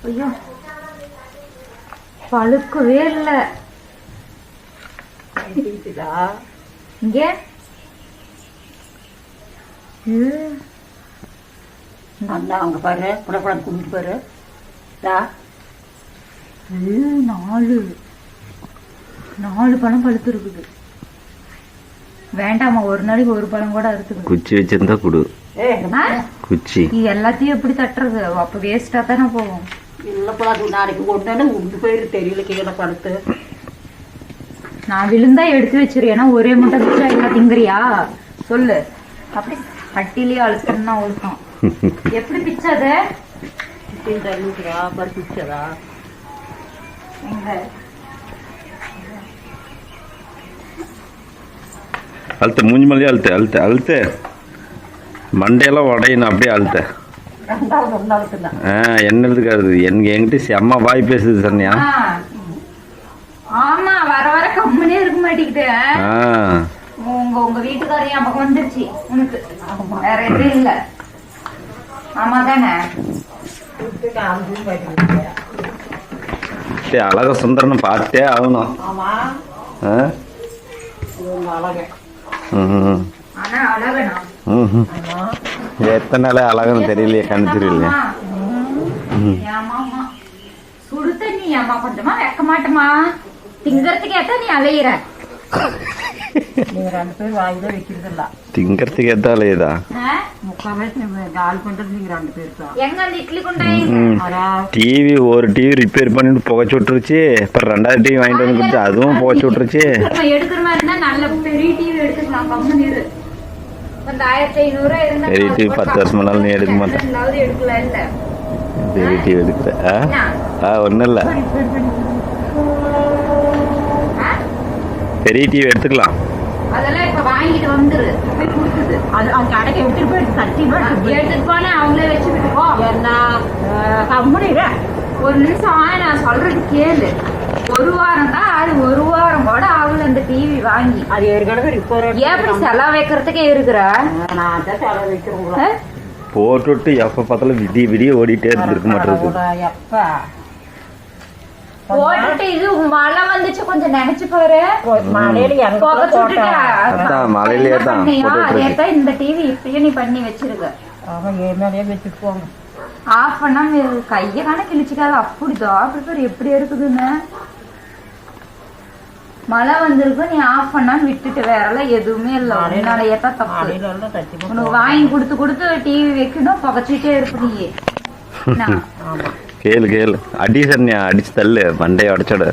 ஐயோ பழுக்கவே இல்லை. இங்க அங்க பாரு, புடப்படம் குடிட்டு பாரு. நாலு பழம் பழுத்து இருக்குது. வேண்டாமா, ஒரு நாளைக்கு ஒரு பழம் கூட அறுத்துக்கு. குச்சி வச்சிருந்தா குடு. குச்சி எல்லாத்தையும் எப்படி தட்டுறது? அப்ப வேஸ்டா தானே போகும். இல்லப்பா, அது நாளைக்கு ஒண்ணு உண்டு போயிரு, தெரியல கீழே படுத்து. நான் விழுந்தா எடுத்து வச்சிரு. ஏன்னா ஒரே முட்டை பிச்சா எல்லாம் திங்குறியா சொல்லு. அப்படி கட்டிலேயே அழுத்தம்னா ஒழுக்கம். எப்படி பிச்சாத பிச்சதா எங்க அழுத்த, மூஞ்சி மல்லியே அழுத்த அழுத்த அழுத்த. மண்டையெல்லாம் உடையணும், அப்படியே அழுத்த. என்னதுக்காது என்கிட்ட செம்ம வாய் பேசுது சொன்னியா? ஆமா, வர வர கம்முனே இருக்க மாட்டேங்குது. உங்க வீட்டுக்காரையும் அப்ப வந்துருச்சு உனக்கு. வேற எதுவும் இல்ல. ஆமா தானே? அழக சுந்தரன்னு பார்த்தே ஆகணும். ஆனா அழகனா எத்தனை நாளே அழகுன்னு தெரியலையே, கண்ணு தெரியலையே. சுடு தண்ணி ஏமா கொஞ்சமா வைக்க மாட்டோமா? திங்கறதுக்கு ஏத்தா நீ அலையிற. நீங்க 2 பேர் வாயில வைக்கிறதில்ல. திங்கறதுக்கு ஏத்தா அலையுதா? கால் பண்றது நீங்க 2 பேர் தான். எங்க அந்த இட்லி குண்டாய் டிவி ஒரு டிவி ரிப்பேர் பண்ணிட்டு புகைச்சு விட்டுருச்சு. அப்புறம் 2வது டிவி வாங்கிட்டு வந்து கொடுத்து அதுவும் புகைச்சு விட்டுருச்சு. எடுக்கிற மாதிரி இருந்தா நல்ல பெரிய டிவி எடுத்துக்கலாம். கம்மன் இரு. அந்த 1500 இருந்தா பெரிய டிவி 10 வருஷம் முன்னாலும் நீ எடுக்க மாட்டேன். எடுக்கல இல்ல பெரிய டிவி எடுக்கிற? ஒன்றும் இல்லை, பெரிய டிவி எடுத்துக்கலாம். அதெல்லாம் இப்ப வாங்கிட்டு வந்துரு. போய் கொடுக்குது. அது அவங்க கடைக்கு எடுத்துட்டு போயிட்டு சத்தியமா எடுத்துட்டு போனா அவங்களே வச்சுக்கிட்டு போ. என்ன கம்முனிட ஒரு நிமிஷம் நான் சொல்றது கேளு. ஒரு வாரம் தான் அது, ஒரு வாரம் கூட ஆகல அந்த டிவி வாங்கி. அது ஏற்கனவே ரிப்பேர். எப்படி செலவு வைக்கிறதுக்கே இருக்கிற? நான் தான் செலவு வைக்கிறேன். போட்டுவிட்டு எப்ப பார்த்தாலும் விடிய விடிய ஓடிட்டே இருக்க மாட்டேங்குது. எப்ப போட்டுட்டு இது மழை வந்துச்சு, கொஞ்சம் நினைச்சு பாரு. மழையில மழையிலேயே தான் அதேதான் இந்த டிவி இப்பயே நீ பண்ணி வச்சிருக்க. அவன் ஏமாலே வச்சுட்டு போங்க. ஆஃப் பண்ணா கைய காண கிழிச்சிக்காது. அப்படிதான் அப்படி எப்படி இருக்குதுன்னு. மழை வந்திருக்கு, நீ ஆஃப் பண்ணான்னு விட்டுட்டு வேறெல்லாம் எதுவுமே இல்லை. அதனால ஏதான் தப்பு. உனக்கு வாங்கி கொடுத்து கொடுத்து டிவி வைக்கணும், புகைச்சிட்டே இருப்ப நீ. கேளு கேளு, அடி சன்னியா, அடிச்சு தள்ளு, மண்டையை உடச்சோட.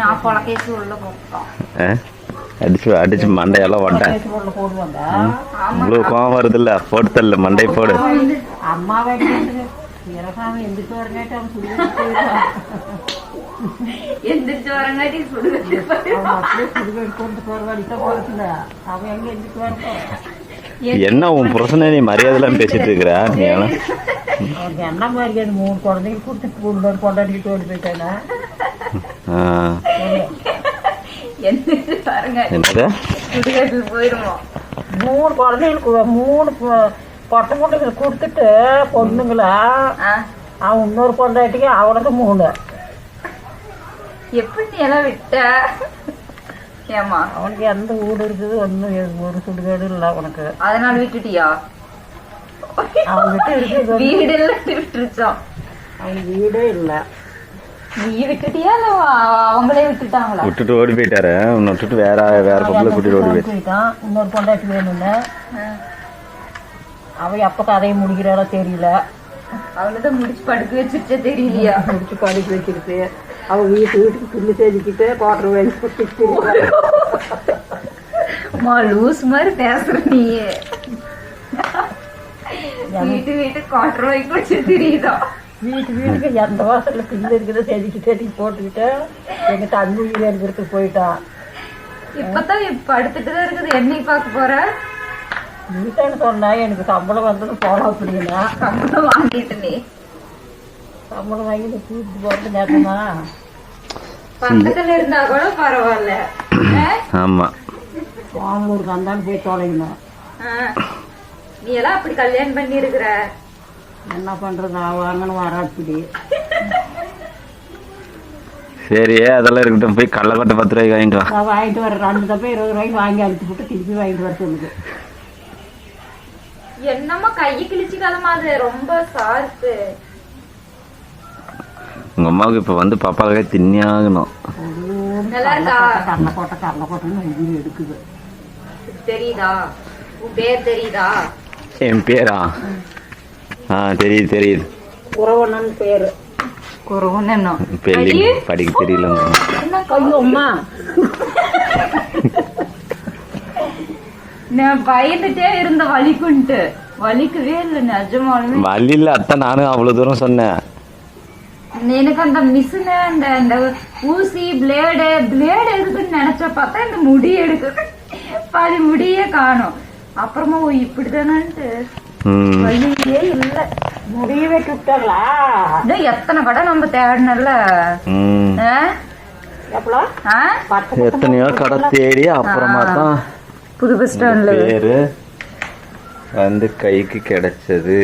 நான் பொலகேசி உள்ள போட்டோம். அடிச்சு அடிச்சு மண்டையெல்லாம் ஓட்டேன். இவ்வளவு கோவம் வருது இல்ல, போட்டு தள்ளு, மண்டை போடு. அம்மா எந்திரிச்சு வரங்காட்டி அவன் எங்க எந்திரிச்சு வரட்டும். என்ன உன் புருஷனை நீ மரியாதைலாம் பேசிட்டு இருக்கிற? நீ என்ன மரியாதை? 3 குழந்தைங்க கொடுத்து கொண்டாடிட்டு ஓடி போயிட்டானா? போயிருமோ? 3 குழந்தைங்களுக்கு 3 பொட்டை முட்டைகள் கொடுத்துட்டு பொண்ணுங்களா, அவன் இன்னொரு பொண்டாட்டிக்கு அவனுக்கு 3. எப்படி நீ எல்லாம் விட்ட? ஏமா அவனுக்கு எந்த வீடு இருக்குது? ஒன்றும் ஒரு சுடுகாடு இல்லை உனக்கு. அதனால விட்டுட்டியா? அவன் விட்டு இருக்கு, வீடு எல்லாம் விட்டுருச்சான். அவனுக்கு வீடே இல்லை. நீ விட்டுட்டியா இல்ல அவங்களே விட்டுட்டாங்களா? விட்டுட்டு ஓடி போயிட்டாரு. உன்னை விட்டுட்டு வேற பொம்பளை கூட்டிட்டு ஓடி போயிட்டான். இன்னொரு பொண்டாட்டி வேணும்னு. அவன் எப்ப கதையை முடிக்கிறாளோ தெரியல. அவனதான் முடிச்சு படுக்க வச்சுட்டே தெரியலையா? முடிச்சு படுக்க வச்சிருக்கு. அவன் வீட்டுக்கு துணி செஞ்சுக்கிட்டு கோட்டர் வேலை லூஸ் மாதிரி பேசுற நீ. வீட்டு கோட்டர் வாங்கி வச்சு தெரியுதா? வீட்டுக்கு எந்த வாசல்ல பிள்ளை இருக்குதோ செதுக்கிட்டு போட்டுக்கிட்டு எங்க தண்ணி இருக்கிறதுக்கு போயிட்டான். இப்பதான் படுத்துட்டுதான் இருக்குது. என்னைக்கு பார்க்க போற? வீட்டான்னு சொன்னா எனக்கு சம்பளம் வந்தது போலாம் அப்படின்னா. சம்பளம் வாங்கிட்டு நீ சம்பளம் வாங்கிட்டு கூட்டிட்டு போறது நேரமா பக்கத்துல இருந்தா கூட பரவாயில்ல. ஆமா, வாங்கூருக்கு வந்தாலும் போய் தொலைக்கணும். நீ எல்லாம் அப்படி கல்யாணம் பண்ணி இருக்கிற? என்ன பண்றது வாங்கணும் வராப்படி. சரி அதெல்லாம் இருக்கட்டும், போய் கடலக்கொட்டை 10 ரூபாய்க்கு வாங்கிட்டு வா. நான் வாங்கிட்டு வரேன். 2 தப்பா 20 ரூபாய்க்கு வாங்கி அழுத்தி போட்டு திருப்பி வாங்கிட்டு வர சொல்லுது. என்னம்மா கையை கிழிச்சு கிளம்பாது, ரொம்ப சார்த்து. உங்க அம்மாவுக்கு இப்ப வந்து பாப்பாவே தின்னியாகணும். நல்லா இருக்கா? கடலக்கோட்டைன்னு உயிர் எடுக்குது. தெரியுதா? உன் பேர் தெரியுதா? என் பேரா? தெரியுது தெரியுது. குறவனன் பேரு. குறவன் என்ன படிக்க தெரியல. ஐயோ அம்மா, நான் பயந்துட்டே இருந்த வலிக்குன்ட்டு. வலிக்கவே இல்லை நிஜமாலுமே. வலி இல்ல அத்தை, நானும் அவ்வளவு தூரம் சொன்னேன். எனக்கு அந்த மிஷினு அந்த ஊசி பிளேடு இருக்குன்னு நினைச்ச பார்த்தா இந்த முடி எடுக்க பாதி முடியே காணும். அப்புறமா இப்படிதானு வலியே இல்ல. முடிய வெட்டி விட்டாங்களா? எத்தனை கடை நம்ம தேடனல்ல. எத்தனையோ கடை தேடி அப்புறமா தான் புது பஸ் ஸ்டாண்ட்ல பேரு வந்து கைக்கு கிடைச்சது.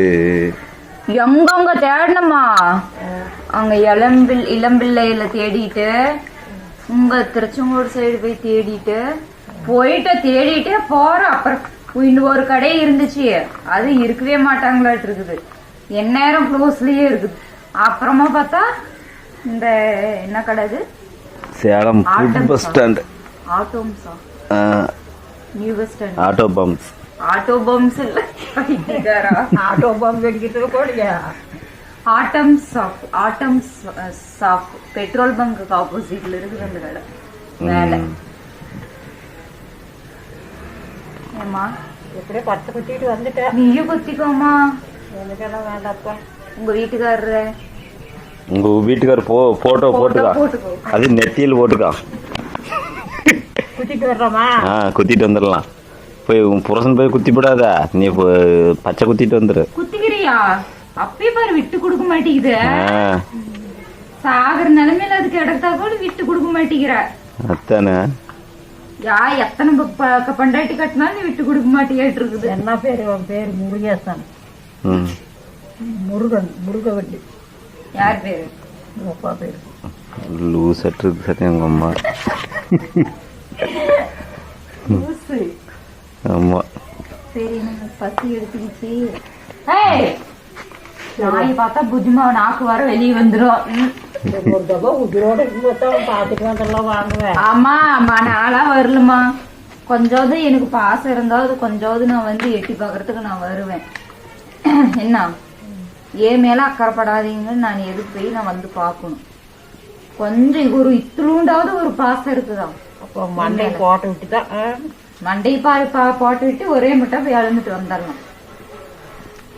எங்க தேடணுமா? அங்க இளம்பிள்ளையில தேடிட்டு, உங்க திருச்செங்கோடு சைடு போய் தேடிட்டே போற. அப்புறம் இன்னொரு கடை இருந்துச்சு, அது இருக்கவே மாட்டாங்களாட்டு இருக்குது. எந்நேரம் க்ளோஸ்லயே இருக்குது. அப்புறமா பார்த்தா இந்த என்ன கடை இது? சேலம் புது பஸ் ஸ்டாண்ட். ஆட்டோம்ஸா? New bus stand. Auto bumps. Auto bumps இல்ல, ஆட்டோ பம்ப் அடிக்கிறது போடுங்க. ஆட்டம்ஸ் ஷாப் பெட்ரோல் பங்க்கு ஆப்போசிட்ல இருக்குது அந்த கடை. மேல ஏமா எப்படியே 10 குத்திட்டு வந்துட்டேன். நீயும் குத்திக்கோமா. எனக்கெல்லாம் வேண்டாப்பா. உங்க வீட்டுக்காரரு? உங்க வீட்டுக்காரர் போட்டோ போட்டுக்கோ. அது நெத்தியில் போட்டுக்கா. குத்திட்டு வர்றோமா? குத்திட்டு வந்துடலாம். போய் உன் புருஷன் போய் குத்தி போடாத, நீ பச்சை குத்திட்டு வந்துரு. குத்திக்கிறியா? அப்பயே பாரு விட்டு கொடுக்க மாட்டேங்குது. சாகர நிலைமையில அதுக்கு இடத்தா கூட விட்டு கொடுக்க மாட்டேங்கிற. அத்தானே எத்தனை பண்டாட்டி கட்டினாலும் நீ விட்டு கொடுக்க மாட்டேங்கிட்டு இருக்குது. என்ன பேரு? உன் பேரு முருகேசன். முருகவட்டி. யார் பேரு? அப்பா பேரு லூசட்டு இருக்கு எங்க அம்மா. ஆமா சரி, பசி எடுத்துக்கிச்சு. நாய் பார்த்தா புஜ்மா நாக்கு வர வெளியே வந்துடும். ஒரு தப்பா உயிரோட பாத்துட்டு வந்தெல்லாம் வாங்குவேன். ஆமா நாளா வரலமா. கொஞ்சாவது எனக்கு பாசம் இருந்தாவது கொஞ்சாவது நான் வந்து எட்டி பாக்குறதுக்கு நான் வருவேன். என்ன ஏன் மேல அக்கறைப்படாதீங்கன்னு நான் எதுக்கு போய் நான் வந்து பாக்கணும். கொஞ்சம் ஒரு இத்துளுண்டாவது ஒரு பாசம் இருக்குதான். அப்போ மண்டை போட்டு விட்டுதான் மண்டை போட்டு விட்டு ஒரே மட்டும் போய் அழுந்துட்டு வந்துடலாம்.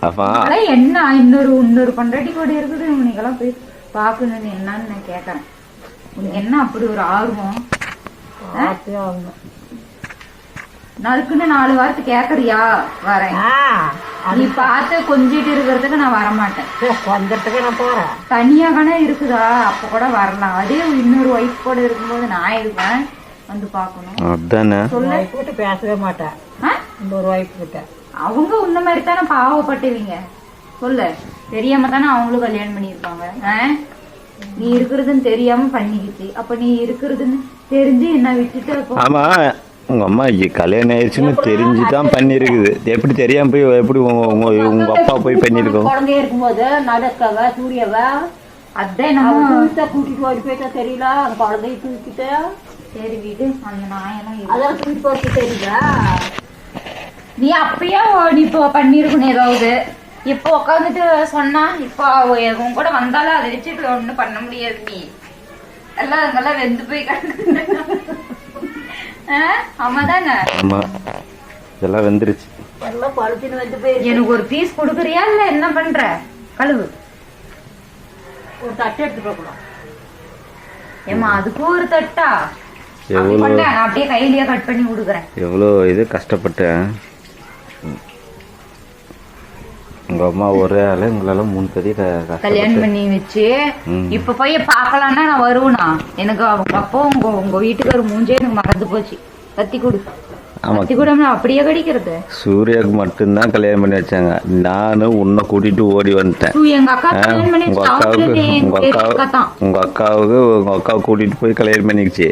அப்ப என்ன இன்னொரு பண்டாட்டி கூட இருக்குது, உனக்கெல்லாம் போய் பாக்கணும்னு என்னன்னு நான் கேக்குறேன். உனக்கு என்ன அப்படி ஒரு ஆர்வம்? அதுக்குன்னு 4 வாரத்து கேக்குறியா? வரேன். நீ பார்த்து கொஞ்சிட்டு இருக்கிறதுக்கு நான் வரமாட்டேன். கொஞ்சத்துக்கு நான் போறேன். தனியா கணா இருக்குதா அப்ப கூட வரலாம். அதே இன்னொரு ஒய்ஃப் கூட இருக்கும்போது நான் இருக்கேன் வந்து பாக்கணும். அதானே சொல்ல பேசவே மாட்டேன். இன்னொரு ஒய்ஃப் கிட்ட அவங்க உன்ன மாதிரி தானே பாவப்பட்டுவீங்க. சொல்லு, தெரியாம தானே அவங்களும் கல்யாணம் பண்ணிருப்பாங்க. நீ இருக்கிறதுன்னு தெரியாம பண்ணிக்கிச்சு. அப்ப நீ இருக்கிறதுன்னு தெரிஞ்சு என்ன விட்டுட்டு. ஆமா உங்க அம்மா கல்யாணம் ஆயிடுச்சுன்னு தெரிஞ்சுதான் பண்ணிருக்குது. எப்படி தெரியாம போய் எப்படி உங்க அப்பா போய் பண்ணிருக்கோம்? குழந்தைய இருக்கும்போது நடக்கவ சூரியவ அதான் நம்ம கூட்டிட்டு ஓடி போயிட்டா தெரியல. அந்த குழந்தைய தூக்கிட்டு சரி வீடு அந்த நாயெல்லாம் அதெல்லாம் தூக்கிட்டு போட்டு தெரியல. நீ அப்பயே நீ இப்போ பண்ணிருக்கணும் ஏதாவது. இப்போ உட்காந்துட்டு சொன்னா இப்போ உன் கூட வந்தாலும் அதை வச்சு இப்போ ஒண்ணும் பண்ண முடியாது. நீ எல்லாம் அங்கெல்லாம் வெந்து போய் கிடக்கு. ஆமா தானே? ஆமா இதெல்லாம் வெந்துருச்சு. எல்லாம் பழுத்தின்னு வந்து போய் எனக்கு ஒரு பீஸ் கொடுக்குறியா இல்ல என்ன பண்ற? கழுவு. ஒரு தட்டு எடுத்துட்டு போகலாம். ஏமா அதுக்கும் ஒரு தட்டா? எவ்வளோ நான் அப்படியே கையிலேயே கட் பண்ணி கொடுக்குறேன். எவ்வளோ இது கஷ்டப்பட்டேன். உங்க அம்மா ஒரே ஆளு, உங்களால 3 பேர் கல்யாணம் பண்ணி வச்சு இப்ப போய் பாக்கலாம்னா நான் வருவேனா? எனக்கு அவங்க அப்போ உங்க வீட்டுக்கார மூஞ்சே எனக்கு மறந்து போச்சு. கத்தி கொடு. ஆமா கத்தி கூட அப்படியே கடிக்கிறது. சூர்யாவுக்கு மட்டும்தான் கல்யாணம் பண்ணி வச்சாங்க. நானும் உன்னை கூட்டிட்டு ஓடி வந்துட்டேன். எங்க அக்கா கல்யாணம் பண்ணி உங்க வச்சா அக்காவுக்கு அவங்களே எங்க உங்க பெரிய அக்காவு அக்கா தான். உங்க அக்காவை கூட்டிட்டு போய் கல்யாணம் பண்ணிக்கிச்சு.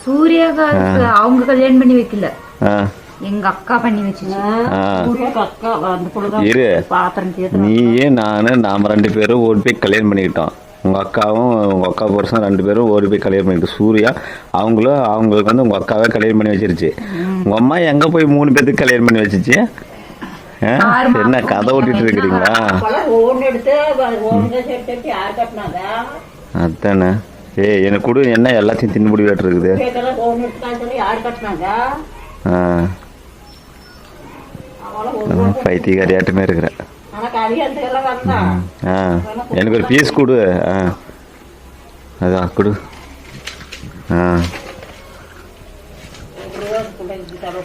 சூர்யாவுக்கு அவங்க கல்யாணம் பண்ணி வைக்கல, ஆ, எங்க அக்கா பண்ணி வச்சுச்சு. ஆ. சூர்யாக்கு அக்கா அந்த பொழுது இரு, பாத்திரம் கேட்டு நீயே நாம 2 பேரும் ஓடி போய் கல்யாணம் பண்ணிக்கிட்டோம். உங்க அக்காவும் உங்க அக்கா புருஷன் 2 பேரும் ஓடி போய் கல்யாணம் பண்ணிக்கிட்டு சூர்யா அவங்களுக்கு வந்து உங்க அக்காவே கல்யாணம் பண்ணி வச்சிருச்சு. உங்க அம்மா எங்க போய் 3 பேத்துக்கு கல்யாணம் பண்ணி வச்சிச்சு? என்ன கதை ஓட்டிட்டு இருக்கிறீங்களா? ஓன் எடுத்து ஓன் சேர்த்து யார் கட்டினாங்க? அதானே. எனக்கு கொடு, என்ன எல்லாத்தையும் தின்னுபடி வேட்டு இருக்குது. ஓன் எடுத்து யார் கட்டினாங்க? பைத்தியக்காரியாட்டமே இருக்கிற. ஆனா கல்யாணத்துக்கு எல்லாம் வந்தான். எனக்கு ஒரு பீஸ் கொடு. அதான் கொடு.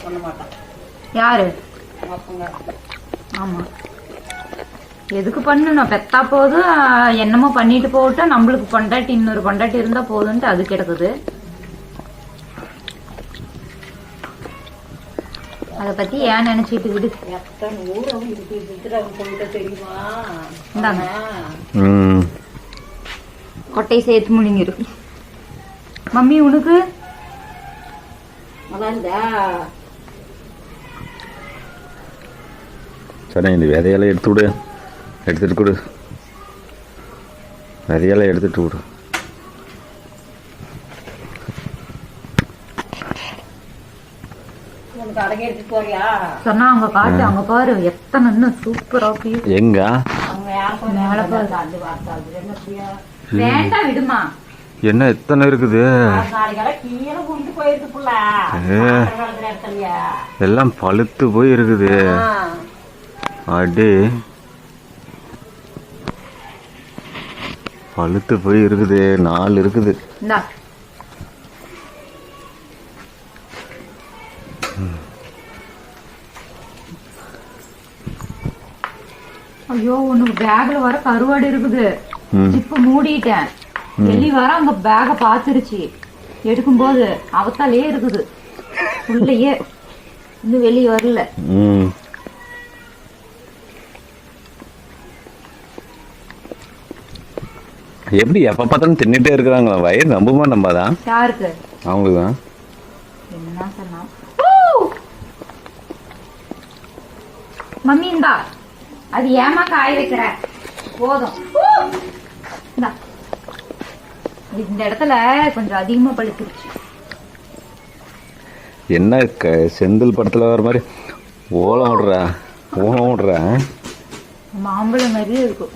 பண்ண மாட்டான் யாரு? ஆமா, எதுக்கு பண்ணணும்? பெத்தா போது என்னமோ பண்ணிட்டு போட்டா, நம்மளுக்கு பொண்டாட்டி இன்னொரு பொண்டாட்டி இருந்தா போதுன்ட்டு அது கிடக்குது. அத பத்தி ஏன் நினைச்சிட்டு விடு. இந்தாங்க, கொட்டை சேர்த்து முழுங்கிரு. மம்மி உனக்கு சரி, இந்த விதையெல்லாம் எடுத்து விடு. எடுத்துட்டு கொடு. விதையெல்லாம் எடுத்துட்டு விடு. சொன்னா அங்க காட்டு, அங்க பாரு எத்தனை இன்னும் சூப்பரா எங்க மேல பாரு. வேண்டாம் விடுமா. என்ன எத்தனை இருக்குது? எல்லாம் பழுத்து போய் இருக்குது. அடே, பழுத்து போய் இருக்குது. 4 இருக்குது. ஐயோ, உனக்கு பேக்ல வர கருவாடு இருக்குது. இப்ப மூடிட்டேன். வெளி வர அங்க பேக பாத்துருச்சு. எடுக்கும்போது அவத்தாலே இருக்குது உள்ளயே, இன்னும் வெளியே வரல. எப்படி எப்ப பார்த்தாலும் தின்னுட்டே இருக்கிறாங்களா? வயிறு நம்புமா நம்பாதான்? யாருக்கு? அவங்களுக்குதான். என்ன சொன்னா மம்மி? இந்தா, அது ஏமா காய வைக்கிற? போதும். இந்த இடத்துல கொஞ்சம் அதிகமா பழுத்துருச்சு. என்ன செந்தில் படத்துல வர மாதிரி ஓலம் விடுற மாம்பழம் மாதிரியே இருக்கும்.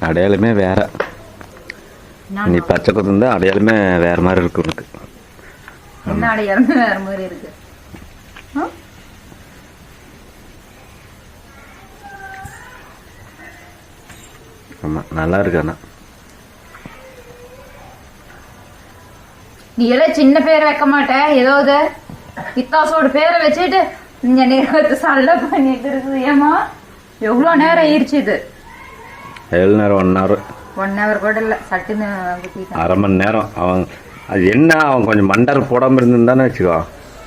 அடையாளமே வேற. நீ பச்சை கொத்தா அடையாளமே வேற மாதிரி இருக்கு உனக்கு. என்ன அடையாளமே வேற மாதிரி இருக்கு? ஆமா, நல்லா இருக்கு. ஆனா நீ எல்லாம் சின்ன பேரை வைக்க மாட்ட, ஏதாவது பித்தாசோட பேரை வச்சுட்டு இங்க நேரத்து சல்ல பண்ணிட்டு இருக்குது. ஏமா எவ்வளவு நேரம் ஆயிடுச்சு? இது 7 நேரம் 1 hour. 1 hour கூட இல்ல, சட்டுன்னு 1/2 மணி நேரம். அவன் அது என்ன, அவன் கொஞ்சம் மண்டர் போடாம இருந்திருந்தானே வச்சுக்கோ.